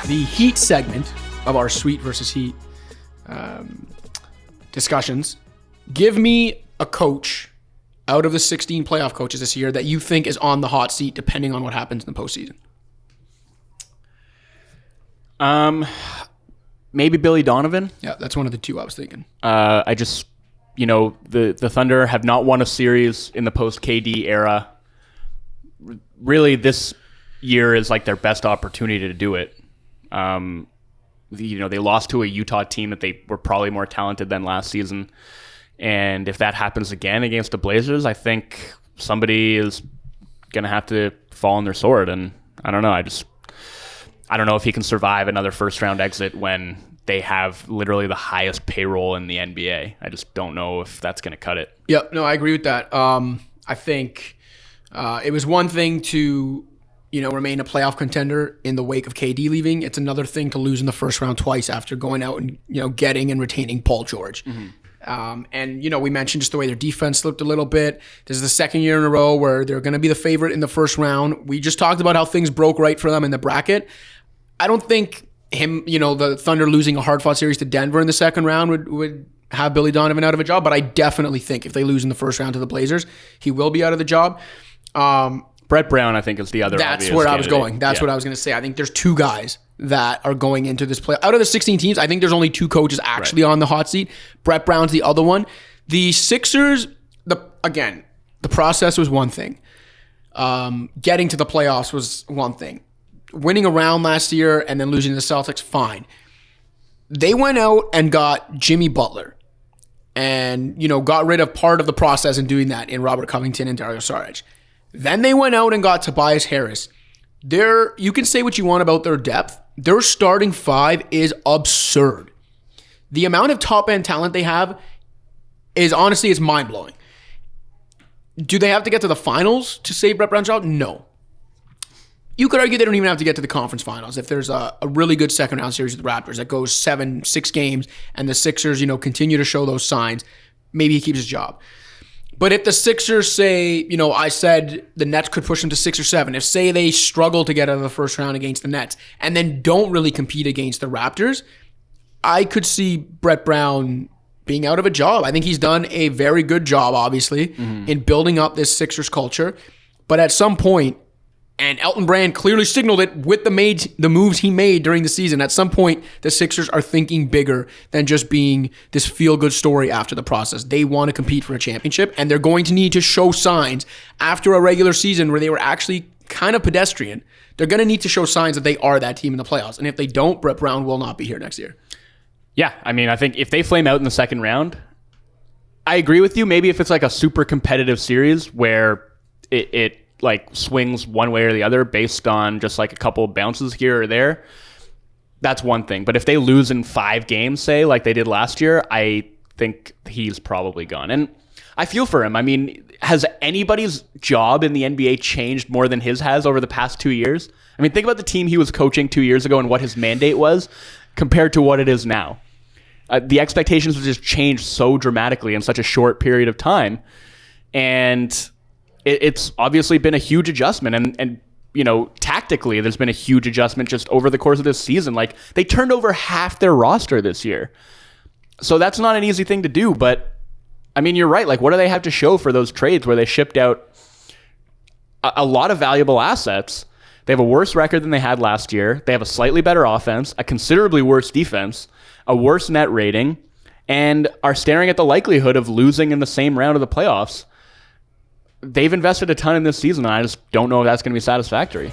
the Heat segment of our Sweet versus Heat discussions. Give me a coach out of the 16 playoff coaches this year that you think is on the hot seat depending on what happens in the postseason. Maybe Billy Donovan. Yeah, that's one of the two I was thinking. The Thunder have not won a series in the post-KD era. Really, this year is like their best opportunity to do it. They lost to a Utah team that they were probably more talented than last season. And if that happens again against the Blazers, I think somebody is going to have to fall on their sword. And I don't know. I don't know if he can survive another first-round exit when they have literally the highest payroll in the NBA. I just don't know if that's going to cut it. Yep. No, I agree with that. I think it was one thing to remain a playoff contender in the wake of KD leaving. It's another thing to lose in the first round twice after going out and getting and retaining Paul George. Mm-hmm. We mentioned just the way their defense slipped a little bit. This is the second year in a row where they're going to be the favorite in the first round. We just talked about how things broke right for them in the bracket. I don't think the Thunder losing a hard-fought series to Denver in the second round would have Billy Donovan out of a job, but I definitely think if they lose in the first round to the Blazers, he will be out of the job. Brett Brown, I think, is the other That's obvious where candidate. I was going. That's what I was going to say. I think there's two guys that are going into this play. Out of the 16 teams, I think there's only two coaches actually on the hot seat. Brett Brown's the other one. The Sixers, the process was one thing. Getting to the playoffs was one thing. Winning a round last year and then losing to the Celtics, fine. They went out and got Jimmy Butler and, got rid of part of the process in doing that in Robert Covington and Dario Saric. Then they went out and got Tobias Harris. You can say what you want about their depth. Their starting five is absurd. The amount of top-end talent they have is mind-blowing. Do they have to get to the finals to save Brett Brown's job? No. You could argue they don't even have to get to the conference finals. If there's a really good second-round series with the Raptors that goes 6 games, and the Sixers, continue to show those signs, maybe he keeps his job. But if the Sixers say, I said the Nets could push them to 6 or 7. If say they struggle to get out of the first round against the Nets and then don't really compete against the Raptors, I could see Brett Brown being out of a job. I think he's done a very good job, obviously, in building up this Sixers culture. But at some point, and Elton Brand clearly signaled it with the moves he made during the season. At some point, the Sixers are thinking bigger than just being this feel-good story after the process. They want to compete for a championship, and they're going to need to show signs after a regular season where they were actually kind of pedestrian. They're going to need to show signs that they are that team in the playoffs. And if they don't, Brett Brown will not be here next year. Yeah, I think if they flame out in the second round, I agree with you. Maybe if it's like a super competitive series where it swings one way or the other based on just like a couple of bounces here or there, that's one thing. But if they lose in 5 games, say, like they did last year, I think he's probably gone. And I feel for him. Has anybody's job in the NBA changed more than his has over the past 2 years? Think about the team he was coaching 2 years ago and what his mandate was compared to what it is now. The expectations have just changed so dramatically in such a short period of time. And it's obviously been a huge adjustment. And tactically, there's been a huge adjustment just over the course of this season. Like, they turned over half their roster this year. So that's not an easy thing to do. But, you're right. Like, what do they have to show for those trades where they shipped out a lot of valuable assets? They have a worse record than they had last year. They have a slightly better offense, a considerably worse defense, a worse net rating, and are staring at the likelihood of losing in the same round of the playoffs. They've invested a ton in this season, and I just don't know if that's going to be satisfactory.